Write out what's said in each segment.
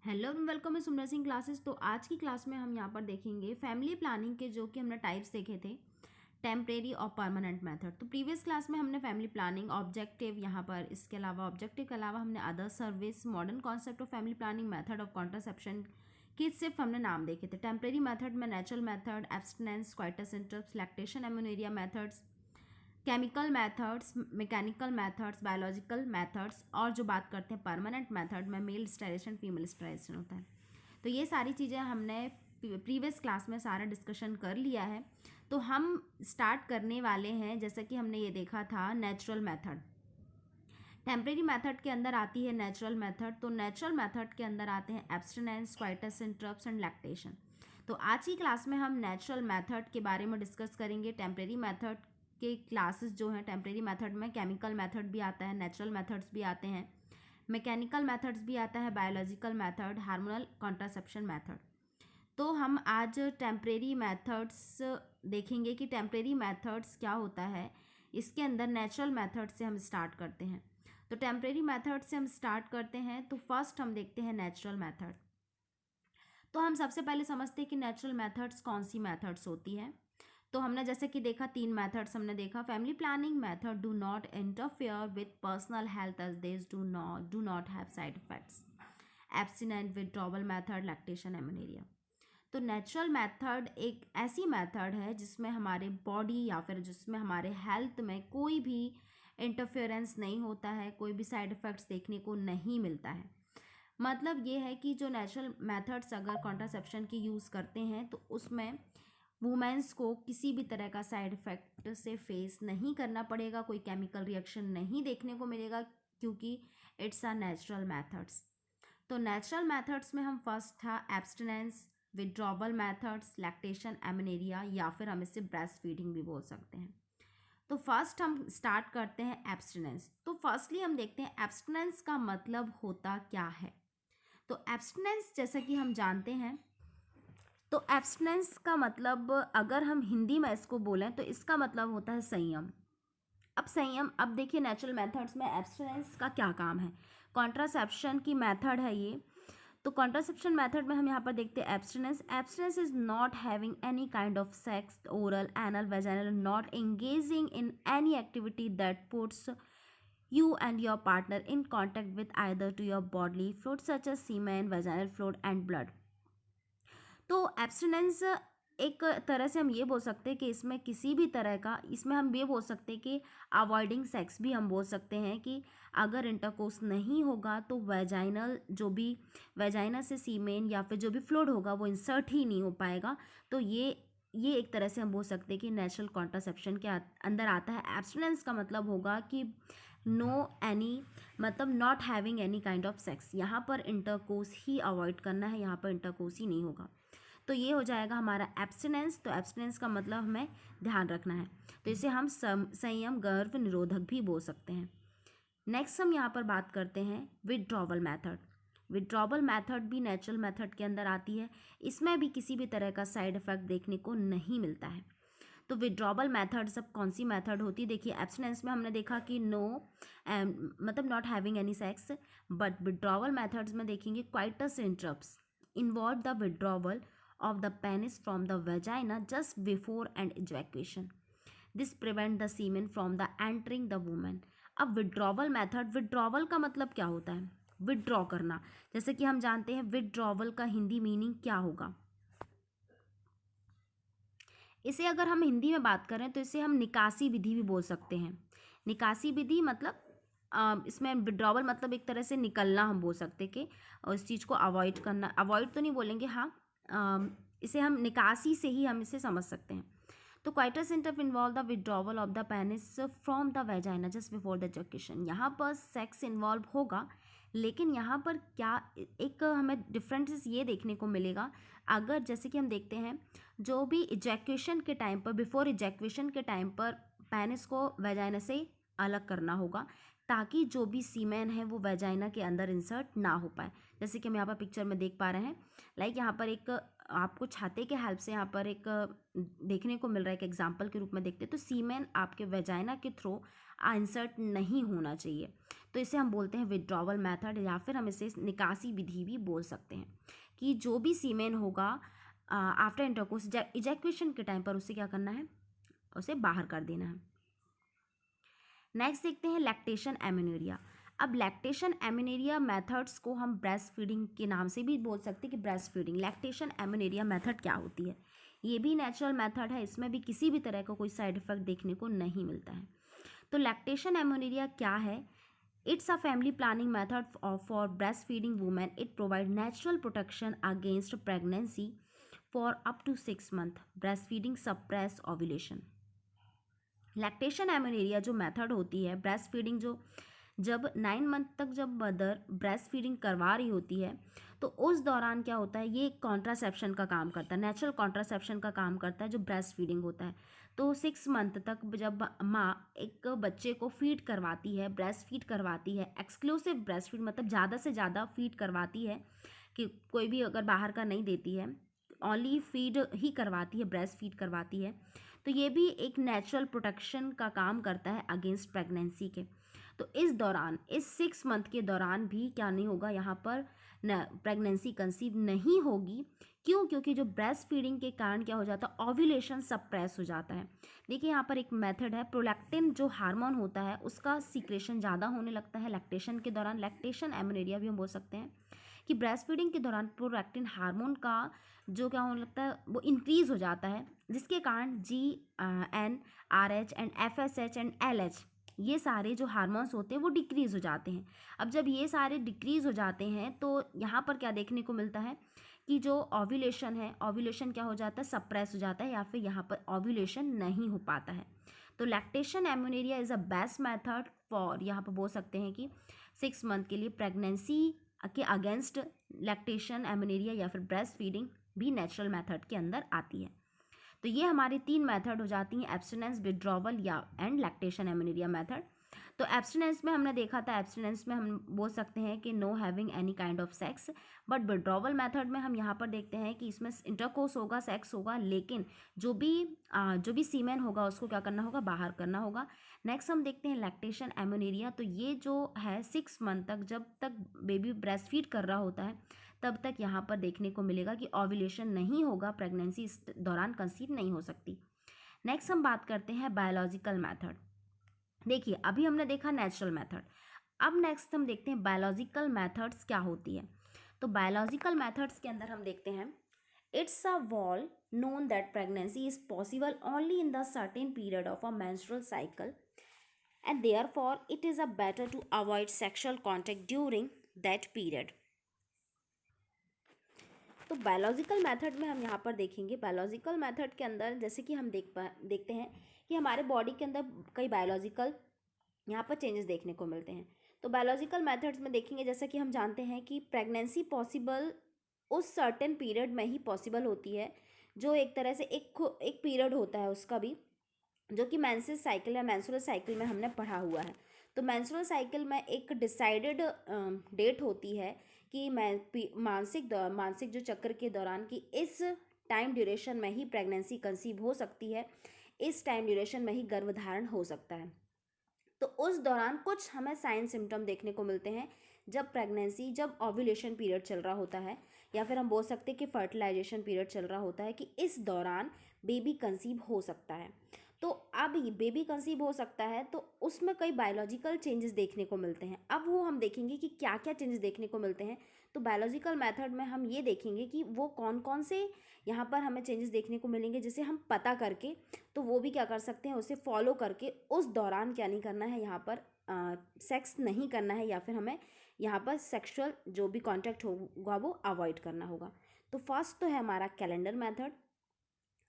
Hello welcome है सुमरा Singh classes. तो आज की क्लास में हम यहाँ पर देखेंगे फैमिली प्लानिंग के जो कि हमने टाइप्स देखे थे, टेम्परेरी और परमानेंट मेथड। तो प्रीवियस क्लास में हमने फैमिली प्लानिंग, ऑब्जेक्टिव, यहाँ पर इसके अलावा ऑब्जेक्टिव के अलावा हमने other service, modern concept of family planning, method of contraception के सिर्फ हमने नाम देखे थे। टेम्परेरी मेथड में natural method, abstinence, coitus interrupt, lactation, amenorrhoea methods, chemical methods, mechanical methods, biological methods, और जो बात करते हैं परमानेंट मेथड में मेल स्टेरिलाइजेशन, फीमेल स्टेरिलाइजेशन होता है। तो ये सारी चीज़ें हमने प्रीवियस क्लास में सारा डिस्कशन कर लिया है। तो हम स्टार्ट करने वाले हैं, जैसे कि हमने ये देखा था नेचुरल मेथड। टेम्परेरी मेथड के अंदर आती है नेचुरल मेथड। तो नेचुरल मेथड के अंदर आते हैं abstinence, coitus interrupts and lactation. तो आज की क्लास में हम नेचुरल मेथड के बारे में डिस्कस करेंगे। टेम्परेरी मेथड के क्लासेस जो हैं, टेम्परेरी मेथड में केमिकल मेथड भी आता है, नेचुरल मेथड्स भी आते हैं, मैकेनिकल मेथड्स भी आता है, biological method, hormonal contraception method. तो हम आज टेम्परेरी मेथड्स देखेंगे कि टेम्परेरी मेथड्स क्या होता है। इसके अंदर नेचुरल मेथड से हम स्टार्ट करते हैं। तो टेम्परेरी मेथड से हम स्टार्ट करते हैं। तो फर्स्ट हम देखते हैं नेचुरल मेथड। तो हम सबसे पहले समझते हैं कि नेचुरल मेथड्स कौन सी मेथड्स होती हैं। तो हमने जैसे कि देखा, तीन मेथड्स हमने देखा। Family planning method do not interfere with personal health as this do not have side effects. Abstinent, withdrawal method, lactation, amenorrhoea. तो नेचुरल मेथड एक ऐसी मेथड है जिसमें हमारे बॉडी या फिर जिसमें हमारे हेल्थ में कोई भी इंटरफेरेंस नहीं होता है, कोई भी साइड इफ़ेक्ट्स देखने को नहीं मिलता है। मतलब ये है कि जो नेचुरल मेथड्स अगर कॉन्ट्रासेप्शन की यूज़ करते हैं तो उसमें वुमेंस को किसी भी तरह का साइड इफ़ेक्ट से फेस नहीं करना पड़ेगा, कोई केमिकल रिएक्शन नहीं देखने को मिलेगा, क्योंकि इट्स अ नेचुरल मेथड्स। तो नेचुरल मेथड्स में हम फर्स्ट था एब्स्टिनेंस, विथड्रॉवल मेथड्स, लैक्टेशन, एमोनेरिया, या फिर हम इसे ब्रेस्ट फीडिंग भी बोल सकते हैं। तो फर्स्ट हम स्टार्ट करते हैं एब्स्टिनेंस। तो फर्स्टली हम देखते हैं एब्स्टिनेंस का मतलब होता क्या है। तो एब्स्टिनेंस जैसा कि हम जानते हैं, तो एब्स्टिनेंस का मतलब अगर हम हिंदी में इसको बोलें तो इसका मतलब होता है संयम। अब संयम, अब देखिए नेचुरल मेथड्स में एब्स्टिनेंस का क्या काम है। कॉन्ट्रासेप्शन की मेथड है ये। तो कॉन्ट्रासेप्शन मेथड में हम यहाँ पर देखते हैं abstinence. Abstinence is not having any kind of sex, oral, anal, vaginal, not engaging in any activity that puts you and your partner in contact with either to your bodily fluids such as semen, vaginal fluid and blood। तो abstinence एक तरह से हम ये बोल सकते हैं कि इसमें किसी भी तरह का, इसमें हम ये बोल सकते हैं कि अवॉइडिंग सेक्स भी हम बोल सकते हैं कि अगर इंटरकोर्स नहीं होगा तो वेजाइनल, जो भी वेजाइना से सीमेन या फिर जो भी फ्लूइड होगा वो इंसर्ट ही नहीं हो पाएगा। तो ये एक तरह से हम बोल सकते हैं कि नेचुरल कॉन्ट्रासेप्शन के अंदर आता है। एब्स्टिनेंस का मतलब होगा कि नो एनी, मतलब not having any kind of sex, यहाँ पर इंटरकोर्स ही अवॉइड करना है, यहाँ पर इंटरकोर्स ही नहीं होगा। तो ये हो जाएगा हमारा एब्स्टिनेंस। तो एब्स्टिनेंस का मतलब हमें ध्यान रखना है। तो इसे हम संयम, गर्भ निरोधक भी बोल सकते हैं। नेक्स्ट हम यहाँ पर बात करते हैं विथड्रॉवल मेथड। विथड्रॉवल मेथड भी नेचुरल मेथड के अंदर आती है। इसमें भी किसी भी तरह का साइड इफेक्ट देखने को नहीं मिलता है। तो विथड्रॉवल मेथड सब कौन सी मेथड होती है? देखिए, एब्स्टिनेंस में हमने देखा कि नो मतलब not having any sex, but withdrawal methods में देखेंगे coitus interrupts involve the withdrawal of the penis from the vagina just before an ejaculation. This prevent the semen from the entering the woman। अब withdrawal method, withdrawal का मतलब क्या होता है? Withdraw करना। जैसे कि हम जानते हैं विड्रॉवल का हिंदी मीनिंग क्या होगा। इसे अगर हम हिंदी में बात करें तो इसे हम निकासी विधि भी बोल सकते हैं। निकासी विधि मतलब इसमें विड्रॉवल मतलब एक तरह से निकलना हम बोल सकते हैं कि उस चीज़ को अवॉइड करना। अवॉइड तो नहीं बोलेंगे, हाँ, इसे हम निकासी से ही हम इसे समझ सकते हैं। तो coitus interrupt involve the withdrawal of the penis from the vagina just before the ejaculation. यहाँ पर सेक्स इन्वॉल्व होगा, लेकिन यहाँ पर क्या एक हमें डिफरेंसेस ये देखने को मिलेगा। अगर जैसे कि हम देखते हैं, जो भी इजैकुलेशन के टाइम पर, बिफोर इजैकुलेशन के टाइम पर पेनिस को वेजाइना से अलग करना होगा, ताकि जो भी सीमेन है वो वेजाइना के अंदर इंसर्ट ना हो पाए। जैसे कि हम यहाँ पर पिक्चर में देख पा रहे हैं, लाइक यहाँ पर एक आपको छाते के हेल्प से यहाँ पर एक देखने को मिल रहा है, एक एग्जाम्पल के रूप में देखते हैं। तो सीमेन आपके वेजाइना के थ्रू इंसर्ट नहीं होना चाहिए। तो तो इसे हम बोलते हैं विड्रॉवल मेथड, या फिर हम इसे निकासी विधि भी बोल सकते हैं कि जो भी सीमेन होगा आफ्टर इंटरकोर्स इजैक्यूएशन के टाइम पर उसे क्या करना है, उसे बाहर कर देना है। नेक्स्ट देखते हैं लैक्टेशन एमेनोरिया। अब लैक्टेशन एमेनोरिया मेथड्स को हम ब्रेस्ट फीडिंग के नाम से भी बोल सकते हैं कि breastfeeding. Lactation amenorrhea method क्या होती है, ये भी नेचुरल मेथड है, इसमें भी किसी भी तरह का कोई साइड इफेक्ट देखने को नहीं मिलता है। तो लैक्टेशन एमेनोरिया क्या है? It's a family planning method for breastfeeding women. It provide natural protection against pregnancy for up to 6 month. Breastfeeding suppress ovulation. Lactation amenorrhea जो मेथड होती है ब्रेस्ट फीडिंग, जो जब 9 मंथ तक जब mother breast feeding करवा रही होती है तो उस दौरान क्या होता है, ये कॉन्ट्रासेप्शन का काम करता है, नेचुरल कॉन्ट्रासेप्शन का काम करता है जो ब्रेस्ट फीडिंग होता है। तो 6 मंथ तक जब माँ एक बच्चे को फीड करवाती है, ब्रेस्ट फीड करवाती है, एक्सक्लूसिव ब्रेस्ट फीड मतलब ज़्यादा से ज़्यादा फीड करवाती है, कि कोई भी अगर बाहर का नहीं देती है, ओनली फीड ही करवाती है, ब्रेस्ट फीड करवाती है, तो ये भी एक नेचुरल प्रोटेक्शन का काम करता है अगेंस्ट प्रेगनेंसी के। तो इस दौरान, इस 6 मंथ के दौरान भी क्या नहीं होगा, यहाँ पर प्रेगनेंसी कंसीव नहीं होगी। क्यों? क्योंकि जो ब्रेस्ट फीडिंग के कारण क्या हो जाता है, ओव्यूलेशन सप्रेस हो जाता है। देखिए यहाँ पर एक मेथड है, प्रोलैक्टिन जो हार्मोन होता है उसका सीक्रेशन ज़्यादा होने लगता है लैक्टेशन के दौरान। लैक्टेशन एमेनोरिया भी हम बोल सकते हैं कि ब्रेस्ट फीडिंग के दौरान प्रोलैक्टिन हार्मोन का जो क्या होने लगता है, वो इंक्रीज़ हो जाता है, जिसके कारण GN, RH and FSH and LH ये सारे जो हार्मोन्स होते हैं वो डिक्रीज़ हो जाते हैं। अब जब ये सारे डिक्रीज़ हो जाते हैं तो यहाँ पर क्या देखने को मिलता है कि जो ओव्यूलेशन है, ओव्यूलेशन क्या हो जाता है, सप्रेस हो जाता है, या फिर यहाँ पर ओव्यूलेशन नहीं हो पाता है। तो lactation amenorrhea is a best method for, यहाँ पर बोल सकते हैं कि 6 मंथ के लिए प्रेगनेंसी के अगेंस्ट लैक्टेशन एमेनोरिया या फिर ब्रेस्ट फीडिंग भी नेचुरल मेथड के अंदर आती है। तो ये हमारी 3 मेथड हो जाती हैं, एब्स्टिनेंस, विड्रॉवल या एंड लैक्टेशन एमेनोरिया मेथड। तो एब्स्टिनेंस में हमने देखा था, एब्स्टिनेंस में हम बोल सकते हैं कि know having any kind of sex, but withdrawal method में हम यहाँ पर देखते हैं कि इसमें इंटरकोर्स होगा, सेक्स होगा, लेकिन जो भी सीमेन होगा उसको क्या करना होगा, बाहर करना होगा। नेक्स्ट हम देखते हैं लैक्टेशन एमेनोरिया। तो ये जो है 6 मंथ तक जब तक बेबी ब्रेस्ट फीड कर रहा होता है तब तक यहाँ पर देखने को मिलेगा कि ओव्यूलेशन नहीं होगा, प्रेगनेंसी इस दौरान कंसीव नहीं हो सकती। नेक्स्ट हम बात करते हैं बायोलॉजिकल मेथड। देखिए अभी हमने देखा नेचुरल मेथड, अब नेक्स्ट हम देखते हैं बायोलॉजिकल मेथड्स क्या होती है। तो बायोलॉजिकल मेथड्स के अंदर हम देखते हैं, it's a well known that pregnancy is possible only in the certain period of a menstrual cycle and therefore it is a better to avoid sexual contact during that period. तो biological method में हम यहाँ पर देखेंगे, biological method के अंदर जैसे कि हम देखते हैं कि हमारे बॉडी के अंदर कई बायोलॉजिकल यहाँ पर चेंजेस देखने को मिलते हैं। तो बायोलॉजिकल मेथड्स में देखेंगे, जैसा कि हम जानते हैं कि प्रेगनेंसी पॉसिबल उस सर्टेन पीरियड में ही पॉसिबल होती है, जो एक तरह से एक पीरियड होता है उसका भी, जो कि मेंसेस साइकिल या मेंस्ट्रुअल साइकिल में हमने पढ़ा हुआ है। तो मेंस्ट्रुअल साइकिल में एक डिसाइडेड डेट होती है कि मासिक जो चक्र के दौरान कि इस टाइम ड्यूरेशन में ही प्रेगनेंसी कंसीव हो सकती है, इस टाइम ड्यूरेशन में ही गर्भधारण हो सकता है। तो उस दौरान कुछ हमें साइन सिम्टम देखने को मिलते हैं जब ओव्यूलेशन पीरियड चल रहा होता है, या फिर हम बोल सकते हैं कि फर्टिलाइजेशन पीरियड चल रहा होता है, कि इस दौरान बेबी कंसीव हो सकता है। तो अब ये बेबी कंसीव हो सकता है तो उसमें कई बायोलॉजिकल चेंजेस देखने को मिलते हैं। अब वो हम देखेंगे कि क्या क्या चेंजेस देखने को मिलते हैं। तो बायोलॉजिकल मेथड में हम ये देखेंगे कि वो कौन कौन से यहाँ पर हमें चेंजेस देखने को मिलेंगे, जिसे हम पता करके तो वो भी क्या कर सकते हैं, उसे फॉलो करके उस दौरान क्या नहीं करना है, यहाँ पर सेक्स नहीं करना है, या फिर हमें यहाँ पर सेक्सुअल जो भी कॉन्टैक्ट होगा वो अवॉइड करना होगा। तो फर्स्ट तो है हमारा कैलेंडर मेथड,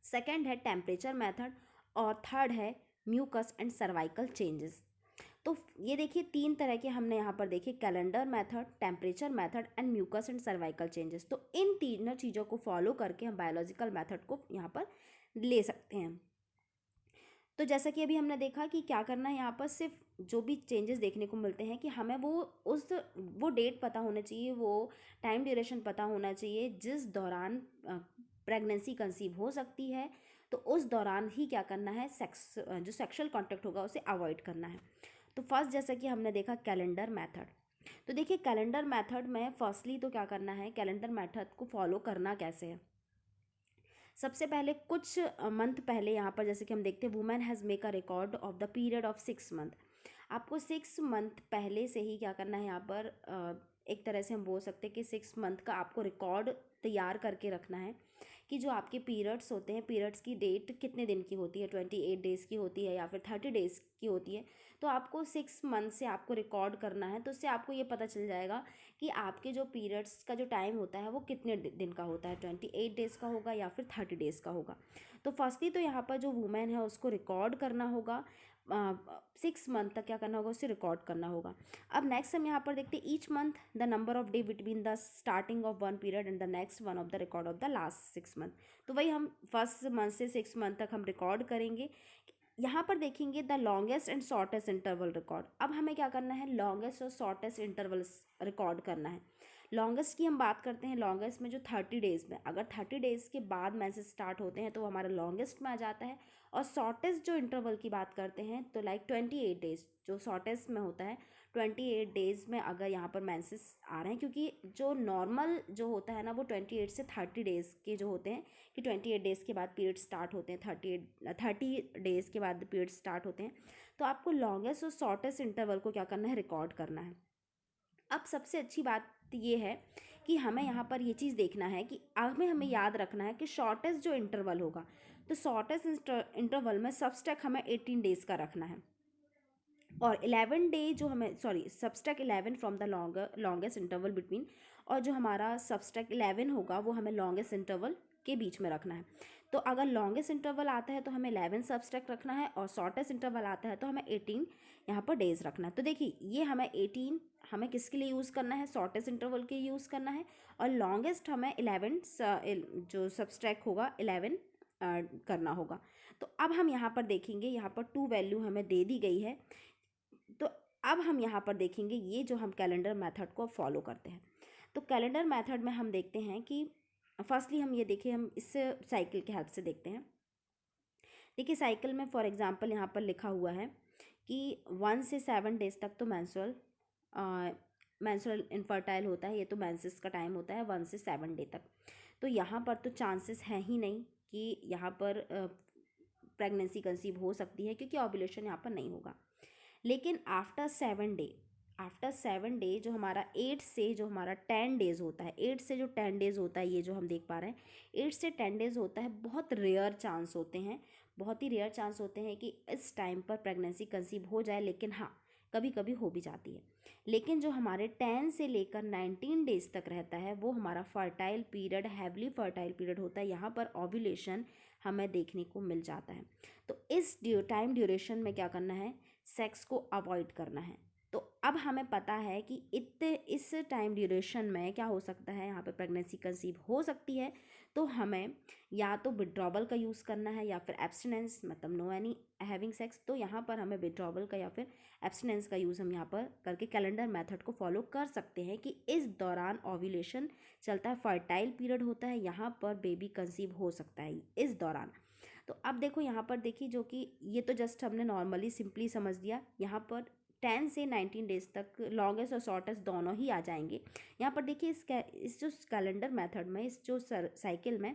सेकेंड है टेम्परेचर मेथड, और थर्ड है म्यूकस एंड सर्वाइकल चेंजेस। तो ये देखिए 3 तरह के हमने यहाँ पर देखे, calendar method, temperature method and mucus and cervical changes. तो इन तीनों चीज़ों को फॉलो करके हम बायोलॉजिकल मेथड को यहाँ पर ले सकते हैं। तो जैसा कि अभी हमने देखा कि क्या करना है, यहाँ पर सिर्फ जो भी चेंजेस देखने को मिलते हैं कि हमें वो डेट पता होना चाहिए, वो टाइम ड्यूरेशन पता होना चाहिए जिस दौरान प्रेगनेंसी कंसीव हो सकती है। तो उस दौरान ही क्या करना है, जो सेक्सुअल कॉन्टैक्ट होगा उसे अवॉइड करना है। तो फर्स्ट जैसा कि हमने देखा कैलेंडर मेथड। तो देखिए कैलेंडर मेथड में फर्स्टली तो क्या करना है, कैलेंडर मेथड को फॉलो करना कैसे है। सबसे पहले कुछ मंथ पहले यहाँ पर जैसे कि हम देखते हैं women has make a record of the period of 6 month. आपको 6 मंथ पहले से ही क्या करना है, यहाँ पर एक तरह से हम बोल सकते हैं कि 6 मंथ का आपको रिकॉर्ड तैयार करके रखना है कि जो आपके पीरियड्स होते हैं, पीरियड्स की डेट कितने दिन की होती है, 28 डेज़ की होती है या फिर 30 डेज़ की होती है। तो आपको 6 मंथ से आपको रिकॉर्ड करना है, तो उससे आपको ये पता चल जाएगा कि आपके जो पीरियड्स का जो टाइम होता है वो कितने दिन का होता है, 28 डेज़ का होगा या फिर 30 डेज़ का होगा। तो फर्स्टली तो यहाँ पर जो वुमेन है उसको रिकॉर्ड करना होगा, 6 मंथ तक क्या करना होगा, उसे रिकॉर्ड करना होगा। अब नेक्स्ट हम यहाँ पर देखते हैं each month the number of day between the starting of one period and the next one of the record of the last 6 month. तो वही हम फर्स्ट मंथ से 6 मंथ तक हम रिकॉर्ड करेंगे। यहाँ पर देखेंगे the longest and shortest interval record. अब हमें क्या करना है, लॉन्गेस्ट और शॉर्टेस्ट इंटरवल्स रिकॉर्ड करना है। लॉन्गेस्ट की हम बात करते हैं, लॉन्गेस्ट में जो 30 डेज़ में, अगर 30 डेज़ के बाद मैसेज स्टार्ट होते हैं तो वो हमारा लॉन्गेस्ट में आ जाता है। और शॉर्टेस्ट जो इंटरवल की बात करते हैं तो लाइक 28 डेज़ जो शॉर्टेस्ट में होता है, 28 डेज़ में अगर यहाँ पर मैसेज आ रहे हैं, क्योंकि जो नॉर्मल जो होता है ना वो 28 से 30 डेज़ के जो होते हैं कि 28 डेज़ के बाद पीरियड स्टार्ट होते हैं, 30 डेज़ के बाद पीरियड स्टार्ट होते हैं। तो आपको लॉन्गेस्ट और शॉर्टेस्ट इंटरवल को क्या करना है, रिकॉर्ड करना है। अब सबसे अच्छी बात ये है कि हमें यहाँ पर ये चीज़ देखना है कि हमें याद रखना है कि शॉर्टेस्ट जो इंटरवल होगा, तो शॉर्टेस्ट इंटरवल में सबस्ट्रैक्ट हमें 18 डेज़ का रखना है और 11 डे जो हमें subtract 11 from the longest interval between, और जो हमारा सबस्ट्रैक्ट 11 होगा वो हमें लॉन्गेस्ट इंटरवल के बीच में रखना है। तो अगर लॉन्गेस्ट इंटरवल आता है तो हमें 11 सबस्ट्रैक्ट रखना है और शॉर्टेस्ट इंटरवल आता है तो हमें 18 यहाँ पर डेज रखना है। तो देखिए ये हमें 18 हमें किसके लिए यूज़ करना है, शॉर्टेस्ट इंटरवल के यूज़ करना है, और लॉन्गेस्ट हमें 11 जो सबस्ट्रैक्ट होगा 11 करना होगा। तो अब हम यहाँ पर देखेंगे, यहाँ पर 2 वैल्यू हमें दे दी गई है। तो अब हम यहाँ पर देखेंगे ये जो हम कैलेंडर मेथड को फॉलो करते हैं। तो कैलेंडर मेथड में हम देखते हैं कि फर्स्टली हम ये देखिए, हम इस साइकिल के हेल्प से देखते हैं। देखिए साइकिल में फॉर एग्जांपल यहाँ पर लिखा हुआ है कि 1 से 7 डेज तक तो मेंस्ट्रुअल इनफर्टाइल होता है, ये तो मेंसेस का टाइम होता है 1 से 7 डे तक। तो यहाँ पर तो चांसेस हैं ही नहीं कि यहाँ पर प्रेगनेंसी कंसीव हो सकती है, क्योंकि ओव्यूलेशन यहाँ पर नहीं होगा। लेकिन आफ्टर 7 डे जो हमारा 8 से जो हमारा 10 डेज़ होता है, 8 से जो 10 डेज़ होता है, ये जो हम देख पा रहे हैं 8 से 10 डेज़ होता है, बहुत रेयर चांस होते हैं, बहुत ही रेयर चांस होते हैं कि इस टाइम पर प्रेगनेंसी कंसीव हो जाए। लेकिन हाँ कभी कभी हो भी जाती है। लेकिन जो हमारे 10 से लेकर 19 डेज़ तक रहता है वो हमारा fertile period, heavily fertile period होता है। यहाँ पर ओव्यूलेशन हमें देखने को मिल जाता है। तो इस टाइम ड्यूरेशन में क्या करना है, सेक्स को अवॉइड करना है। तो अब हमें पता है कि इस टाइम ड्यूरेशन में क्या हो सकता है, यहाँ पे प्रेगनेंसी कंसीव हो सकती है। तो हमें या तो विड्रॉवल का यूज़ करना है या फिर एब्सटिनेंस, मतलब नो एनी हैविंग सेक्स। तो यहाँ पर हमें विड्रॉवल का या फिर एब्सटिनेंस का यूज़ हम यहाँ पर करके कैलेंडर मेथड को फॉलो कर सकते हैं कि इस दौरान ओव्यूलेशन चलता है, फर्टाइल पीरियड होता है, यहाँ पर बेबी कंसीव हो सकता है इस दौरान। तो अब देखो यहाँ पर देखिए, जो कि ये तो जस्ट हमने नॉर्मली सिंपली समझ लिया। यहाँ पर 10 से 19 डेज तक लॉन्गेस्ट और शॉर्टेस्ट दोनों ही आ जाएंगे। यहाँ पर देखिए इस जो कैलेंडर मेथड में, इस जो साइकिल में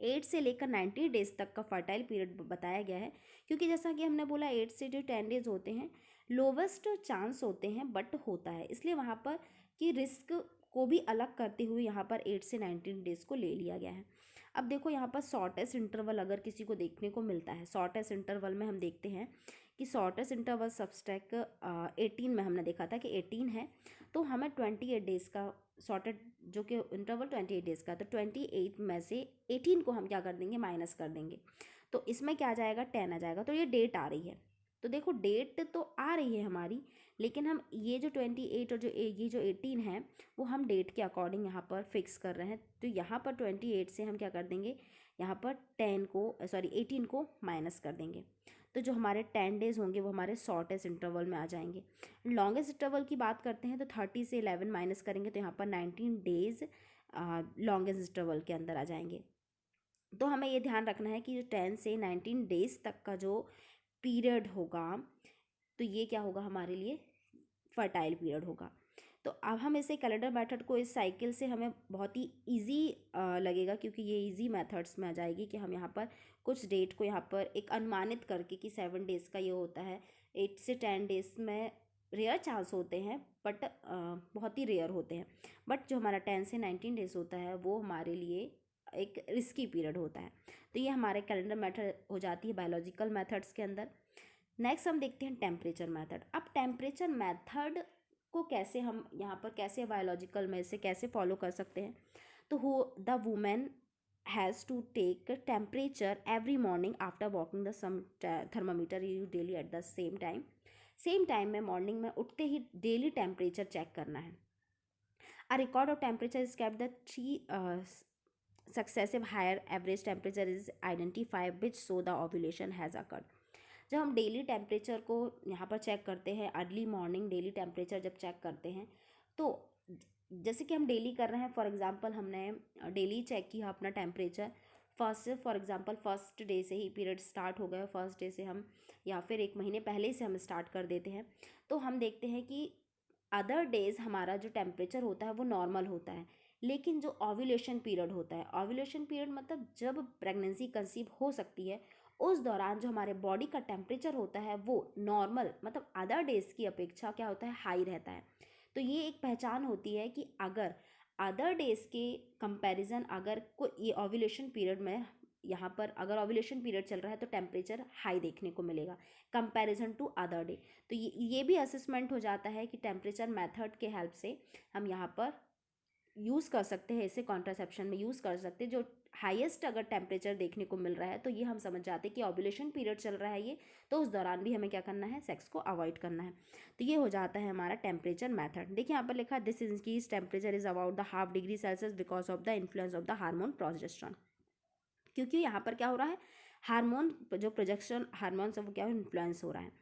8 से लेकर 90 डेज तक का फर्टाइल पीरियड बताया गया है, क्योंकि जैसा कि हमने बोला 8 से जो 10 डेज होते हैं लोवेस्ट चांस होते हैं, बट होता है, इसलिए वहाँ पर कि रिस्क को भी अलग करते हुए यहाँ पर 8 से 19 डेज को ले लिया गया है। अब देखो यहाँ पर शॉर्टेस्ट इंटरवल अगर किसी को देखने को मिलता है, शॉर्टेस्ट इंटरवल में हम देखते हैं कि शॉर्टेस्ट इंटरवल सबस्ट्रैक्ट 18 में हमने देखा था कि 18 है, तो हमें 28 डेज़ का शॉर्टेड जो कि इंटरवल 28 डेज़ का, तो 28 में से 18 को हम क्या कर देंगे, माइनस कर देंगे। तो इसमें क्या आ जाएगा, 10 आ जाएगा। तो ये डेट आ रही है, तो देखो डेट तो आ रही है हमारी, लेकिन हम ये जो 28 और ये जो 18 है वो हम डेट के अकॉर्डिंग यहाँ पर फिक्स कर रहे हैं। तो यहाँ पर 28 से हम क्या कर देंगे, यहाँ पर 18 को माइनस कर देंगे। तो जो हमारे 10 डेज़ होंगे वो हमारे शॉर्टेस्ट इंटरवल में आ जाएंगे। लॉन्गेस्ट इंटरवल की बात करते हैं तो 30 से 11 माइनस करेंगे तो यहाँ पर 19 डेज़ लॉन्गेस्ट इंटरवल के अंदर आ जाएंगे। तो हमें ये ध्यान रखना है कि जो 10 से 19 डेज़ तक का जो पीरियड होगा तो ये क्या होगा हमारे लिए फर्टाइल पीरियड होगा। तो अब हम इसे कैलेंडर मेथड को इस साइकिल से हमें बहुत ही इजी लगेगा, क्योंकि ये इजी मेथड्स में आ जाएगी कि हम यहाँ पर कुछ डेट को यहाँ पर एक अनुमानित करके कि 7 डेज़ का ये होता है, 8 से 10 डेज़ में रेयर चांस होते हैं, बट बहुत ही रेयर होते हैं। बट जो हमारा 10 से 19 डेज़ होता है वो हमारे लिए एक रिस्की पीरियड होता है। तो ये हमारे कैलेंडर मेथड हो जाती है बायोलॉजिकल मेथड्स के अंदर। नेक्स्ट हम देखते हैं टेम्परेचर मेथड। अब टेम्परेचर मेथड को कैसे हम यहाँ पर कैसे बायोलॉजिकल में से कैसे फॉलो कर सकते हैं। तो the women has to take temperature every morning after walking the some thermometer you daily at the same time में मॉर्निंग में उठते ही डेली टेम्परेचर चेक करना है। A record of temperature is kept the 3 successive higher average temperature is identify which so the ovulation has occurred. जब हम daily temperature को यहाँ पर चेक करते हैं, अर्ली मॉर्निंग डेली टेम्परेचर जब चेक करते हैं, तो जैसे कि हम डेली कर रहे हैं, फॉर एग्जांपल हमने डेली चेक किया अपना temperature for example first day से ही पीरियड स्टार्ट हो गया, फर्स्ट डे से हम या फिर एक महीने पहले से हम स्टार्ट कर देते हैं, तो हम देखते हैं कि अदर डेज़ हमारा जो टेम्परेचर होता है वो नॉर्मल होता है। लेकिन जो ओव्यूलेशन पीरियड होता है, ओव्यूलेशन पीरियड मतलब जब प्रेगनेंसी कंसीव हो सकती है, उस दौरान जो हमारे बॉडी का टेम्परेचर होता है वो नॉर्मल मतलब अदर डेज़ की अपेक्षा क्या होता है, हाई रहता है। तो ये एक पहचान होती है कि अगर अदर डेज़ के कंपैरिजन अगर कोई ये ओव्यूलेशन पीरियड में यहाँ पर अगर ओव्यूलेशन पीरियड चल रहा है तो टेम्परेचर हाई देखने को मिलेगा कंपैरिजन टू अदर डे। तो ये भी असेसमेंट हो जाता है कि टेम्परेचर मेथड के हेल्प से हम यहाँ पर यूज़ कर सकते हैं, इसे कॉन्ट्रासेप्शन में यूज़ कर सकते हैं। जो हाईएस्ट अगर टेम्परेचर देखने को मिल रहा है तो ये हम समझ जाते हैं कि ओव्यूलेशन पीरियड चल रहा है ये, तो उस दौरान भी हमें क्या करना है, सेक्स को अवॉइड करना है। तो ये हो जाता है हमारा टेम्परेचर मेथड। देखिए यहाँ पर लिखा this increase temperature is about the half degree Celsius because of the influence of the hormone progesterone. क्योंकि यहाँ पर क्या हो रहा है, हार्मोन जो प्रोजेक्शन हार्मोन्स है वो क्या इन्फ्लुएंस हो रहा है।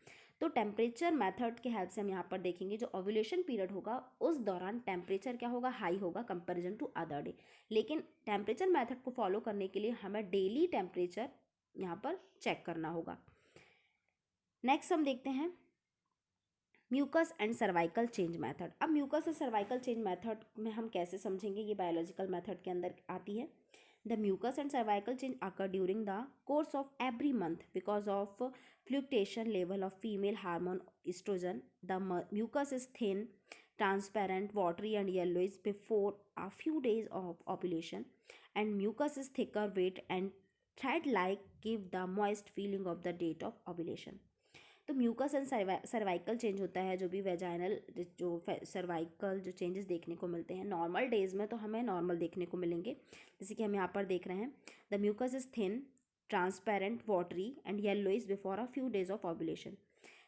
तो टेम्परेचर मेथड के हेल्प से हम यहाँ पर देखेंगे जो ओव्यूलेशन पीरियड होगा उस दौरान टेम्परेचर क्या होगा, हाई होगा कंपैरिजन टू अदर डे। लेकिन टेम्परेचर मेथड को फॉलो करने के लिए हमें डेली टेम्परेचर यहाँ पर चेक करना होगा। नेक्स्ट हम देखते हैं mucus and cervical change method. अब म्यूकस और सर्वाइकल चेंज मेथड में हम कैसे समझेंगे, ये बायोलॉजिकल मेथड के अंदर आती है। The mucus and cervical change occur during the course of every month because of fluctuation level of female hormone estrogen. The mucus is thin, transparent, watery and yellowish before a few days of ovulation, and mucus is thicker, weight and thread-like, give the moist feeling of the date of ovulation. तो mucus and cervical change होता है, जो भी vaginal जो cervical जो changes देखने को मिलते हैं नॉर्मल डेज में तो हमें नॉर्मल देखने को मिलेंगे, जैसे कि हम यहाँ पर देख रहे हैं the mucus is thin, transparent, watery and yellowish before a few days of ovulation.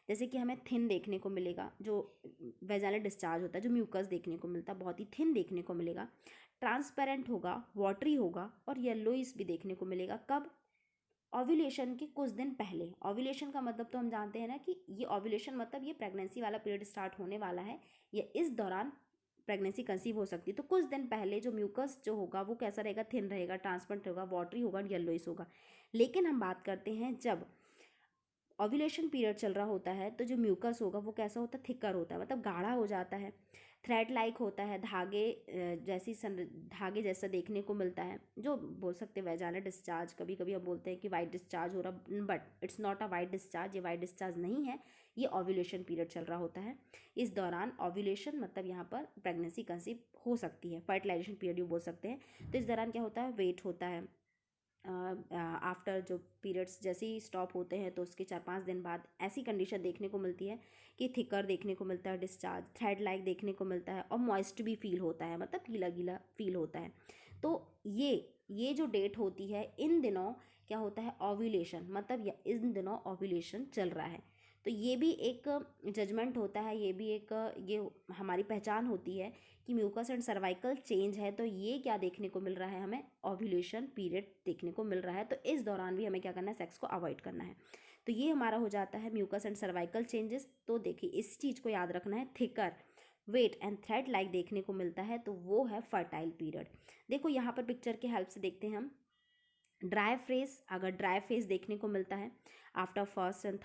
जैसे कि हमें थिन देखने को मिलेगा, जो वेजाइनल डिस्चार्ज होता है, जो म्यूकस देखने को मिलता है बहुत ही थिन देखने को मिलेगा, ट्रांसपेरेंट होगा, वाटरी होगा और येलोइश भी देखने को मिलेगा। कब, ओव्यूलेशन के कुछ दिन पहले। ओव्यूलेशन का मतलब तो हम जानते हैं ना कि ये ओव्यूलेशन मतलब ये प्रेगनेंसी वाला पीरियड स्टार्ट होने वाला है, या इस दौरान प्रेगनेंसी कंसीव हो सकती है। तो कुछ दिन पहले जो म्यूकस जो होगा वो कैसा रहेगा, थिन रहेगा, ट्रांसपेरेंट होगा, वाटरी होगा, येलोइश होगा। लेकिन हम बात करते हैं जब ओव्यूलेशन पीरियड चल रहा होता है तो जो म्यूकस होगा वो कैसा होता है, थिकर होता है, मतलब गाढ़ा हो जाता है, थ्रेड लाइक होता है, धागे जैसा देखने को मिलता है, जो बोल सकते हैं वेजाइनल डिस्चार्ज। कभी कभी हम बोलते हैं कि वाइट डिस्चार्ज हो रहा, but it's not a white discharge, ये वाइट डिस्चार्ज नहीं है, ये ओव्यूलेशन पीरियड चल रहा होता है। इस दौरान ओव्यूलेशन मतलब यहाँ पर प्रेगनेंसी कंसीव हो सकती है, फर्टिलाइजेशन पीरियड बोल सकते हैं। तो इस दौरान क्या होता है, वेट होता है। आफ्टर जो पीरियड्स जैसे ही स्टॉप होते हैं तो उसके 4-5 दिन बाद ऐसी कंडीशन देखने को मिलती है कि थिकर देखने को मिलता है डिस्चार्ज, थ्रेड लाइक देखने को मिलता है और मॉइस्ट भी फील होता है, मतलब गीला गीला फील होता है। तो ये जो डेट होती है, इन दिनों क्या होता है, ओव्यूलेशन मतलब इन दिनों ओव्यूलेशन चल रहा है। तो ये भी एक जजमेंट होता है, ये भी एक ये हमारी पहचान होती है कि म्यूकस एंड सर्वाइकल चेंज है, तो ये क्या देखने को मिल रहा है, हमें ओव्यूलेशन पीरियड देखने को मिल रहा है। तो इस दौरान भी हमें क्या करना है, सेक्स को अवॉइड करना है। तो ये हमारा हो जाता है म्यूकस एंड सर्वाइकल चेंजेस। तो देखिए इस चीज़ को याद रखना है, thicker, wet and thread like देखने को मिलता है तो वो है फर्टाइल पीरियड। देखो यहाँ पर पिक्चर के हेल्प से देखते हैं हम, ड्राई फेस, अगर ड्राई फेस देखने को मिलता है after first and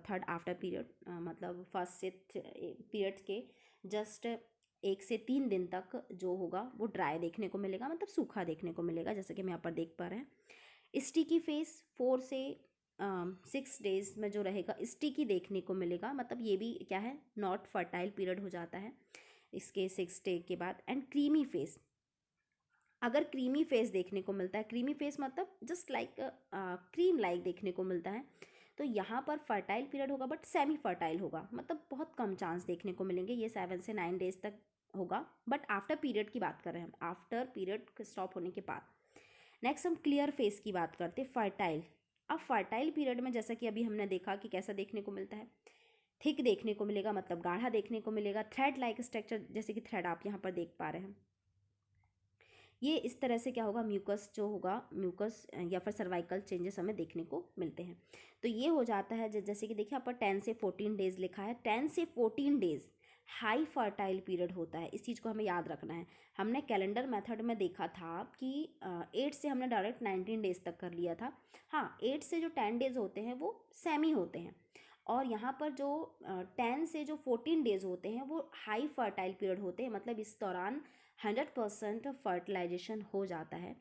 third after period, मतलब फर्स्ट से पीरियड्स के जस्ट 1 से 3 दिन तक जो होगा वो ड्राई देखने को मिलेगा, मतलब सूखा देखने को मिलेगा, जैसे कि हम यहाँ पर देख पा रहे हैं। स्टिकी फेस 4 से 6 डेज में जो रहेगा स्टिकी देखने को मिलेगा, मतलब ये भी क्या है, नॉट फर्टाइल पीरियड हो जाता है इसके 6 डे के बाद। एंड क्रीमी फेस, अगर क्रीमी फेस देखने को मिलता है, क्रीमी फेस मतलब जस्ट लाइक क्रीम लाइक देखने को मिलता है, तो यहाँ पर फर्टाइल पीरियड होगा बट सेमी फर्टाइल होगा, मतलब बहुत कम चांस देखने को मिलेंगे, ये 7 से 9 डेज तक होगा। बट आफ्टर पीरियड की बात कर रहे हैं हम, आफ्टर पीरियड स्टॉप होने के बाद। नेक्स्ट हम क्लियर फेस की बात करते हैं, फर्टाइल। अब फर्टाइल पीरियड में जैसा कि अभी हमने देखा कि कैसा देखने को मिलता है, थिक देखने को मिलेगा, मतलब गाढ़ा देखने को मिलेगा, थ्रेड लाइक स्ट्रक्चर, जैसे कि थ्रेड आप यहाँ पर देख पा रहे हैं। ये इस तरह से क्या होगा, म्यूकस जो होगा, म्यूकस या फिर सर्वाइकल चेंजेस हमें देखने को मिलते हैं। तो ये हो जाता है जैसे कि देखिए यहाँ पर 10 से 14 डेज लिखा है, 10 से 14 डेज हाई फर्टाइल पीरियड होता है, इस चीज़ को हमें याद रखना है। हमने कैलेंडर मेथड में देखा था कि 8 से हमने डायरेक्ट 19 डेज तक कर लिया था। हाँ, 8 से जो 10 डेज होते हैं वो सेमी होते हैं, और यहाँ पर जो 10 से जो 14 डेज होते हैं वो हाई फर्टाइल पीरियड होते हैं, मतलब इस दौरान 100% फर्टिलाइजेशन हो जाता है।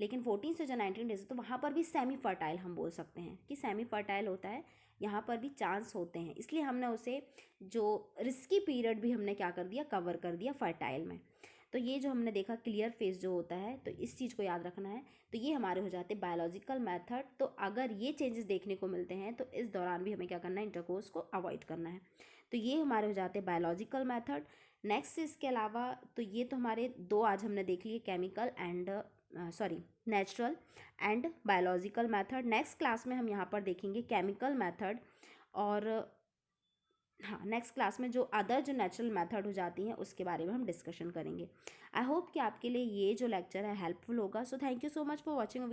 लेकिन 14 से जो 19 डेज तो वहाँ पर भी सेमी फर्टाइल हम बोल सकते हैं कि सेमी फर्टाइल होता है, यहाँ पर भी चांस होते हैं, इसलिए हमने उसे जो रिस्की पीरियड भी हमने क्या कर दिया, कवर कर दिया फर्टाइल में। तो ये जो हमने देखा क्लियर फेस जो होता है, तो इस चीज़ को याद रखना है। तो ये हमारे हो जाते हैं बायोलॉजिकल मेथड। तो अगर ये चेंजेस देखने को मिलते हैं तो इस दौरान भी हमें क्या करना है, इंटरकोर्स को अवॉइड करना है। तो ये हमारे हो जाते हैं बायोलॉजिकल मेथड। नेक्स्ट इसके अलावा तो ये तो हमारे 2 आज हमने देख लिए, chemical and natural and biological method. Next class में हम यहाँ पर देखेंगे केमिकल मेथड, और हाँ, नेक्स्ट क्लास में जो अदर जो नेचुरल मेथड हो जाती हैं उसके बारे में हम डिस्कशन करेंगे। आई होप कि आपके लिए ये जो लेक्चर है हेल्पफुल होगा। So thank you so much for watching.